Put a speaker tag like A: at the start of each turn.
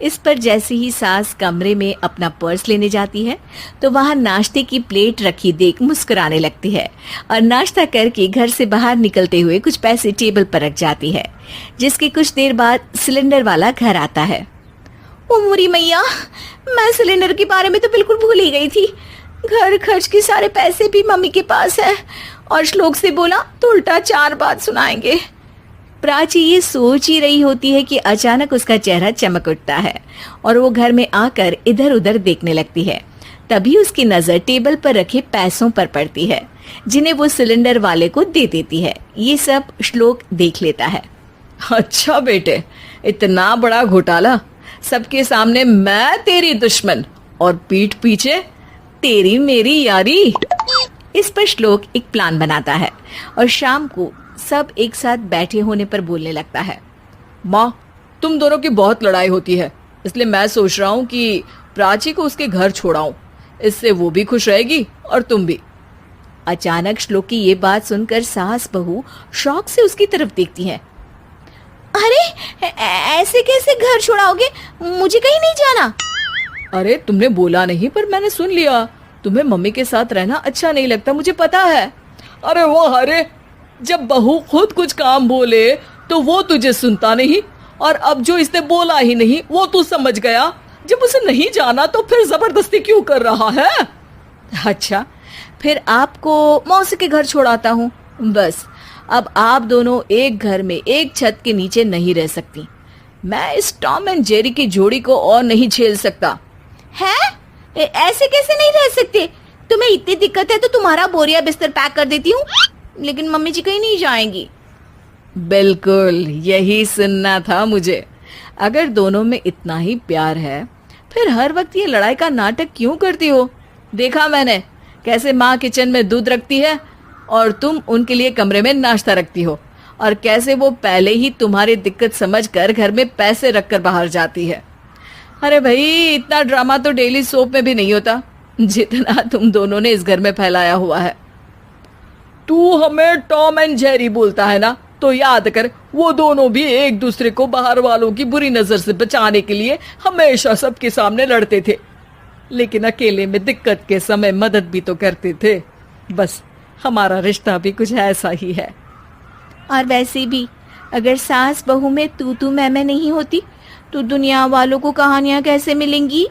A: इस पर जैसे ही सास कमरे में अपना पर्स लेने जाती है तो वहां नाश्ते की प्लेट रखी देख मुस्कुराने लगती है और नाश्ता करके घर से बाहर निकलते हुए कुछ पैसे टेबल पर रख जाती है। जिसके कुछ देर बाद सिलेंडर वाला घर आता है।
B: ओ मुरी मैया, मैं सिलेंडर के बारे में तो बिल्कुल भूल ही गई थी। घर खर्च के सारे पैसे भी मम्मी के पास है और श्लोक से बोला तो उल्टा 4 बात सुनाएंगे।
A: प्राची ये सोच ही रही होती है कि अचानक उसका चेहरा चमक उठता है और वो घर में आकर इधर उधर देखने लगती है। तभी उसकी नजर टेबल पर रखे पैसों पर पड़ती है जिन्हें वो सिलेंडर वाले को दे देती है। ये सब श्लोक देख लेता है।
C: अच्छा बेटे, इतना बड़ा घोटाला, सबके सामने मैं तेरी दुश्मन और पीठ पीछे तेरी मेरी यारी।
A: इस पर श्लोक एक प्लान बनाता है और शाम को सब एक साथ बैठे होने पर बोलने लगता है।
C: माँ, तुम दोनों की बहुत लड़ाई होती है, इसलिए मैं सोच रहा हूँ कि प्राची को उसके घर छोड़ाऊं। इससे वो भी खुश रहेगी और तुम भी।
A: अचानक श्लोक की ये बात सुनकर सास बहू शौक से उसकी तरफ देखती हैं।
B: अरे ऐसे कैसे घर छोड़ाओगे? मुझे कहीं नहीं जाना।
C: अरे तुमने बोला नहीं पर मैंने सुन लिया। तुम्हें मम्मी के साथ रहना अच्छा नहीं लगता, मुझे पता है। अरे वाह, अरे जब बहू खुद कुछ काम बोले तो वो तुझे सुनता नहीं, और अब जो इसने बोला ही नहीं वो तू समझ गया। जब उसे नहीं जाना तो फिर जबरदस्ती क्यों कर रहा है?
A: अच्छा, फिर आपको मौसी के घर छोड़ाता हूँ। बस अब आप दोनों एक घर में एक छत के नीचे नहीं रह सकती। मैं इस टॉम एंड जेरी की जोड़ी को और नहीं झेल सकता।
B: है? ऐसे कैसे नहीं रह सकते? तुम्हें इतनी दिक्कत है तो तुम्हारा बोरिया बिस्तर पैक कर देती हूँ, लेकिन मम्मी जी कहीं नहीं जाएंगी।
C: बिल्कुल यही सुनना था मुझे। अगर दोनों में इतना ही प्यार है फिर हर वक्त ये लड़ाई का नाटक क्यों करती हो? देखा मैंने कैसे माँ किचन में दूध रखती है और तुम उनके लिए कमरे में नाश्ता रखती हो, और कैसे वो पहले ही तुम्हारी दिक्कत समझकर घर में पैसे रखकर बाहर जाती है। अरे भाई, इतना ड्रामा तो डेली सोप में भी नहीं होता जितना तुम दोनों ने इस घर में फैलाया हुआ है। तू हमें टॉम एंड जेरी बोलता है ना, तो याद कर वो दोनों भी एक दूसरे को बाहर वालों की बुरी नजर से बचाने के लिए हमेशा सबके सामने लड़ते थे, लेकिन अकेले में दिक्कत के समय मदद भी तो करते थे। बस हमारा रिश्ता भी कुछ ऐसा ही है।
A: और वैसे भी अगर सास बहू में तू मैं नहीं होती तो दुनिया वालों को कहानियां कैसे मिलेंगी?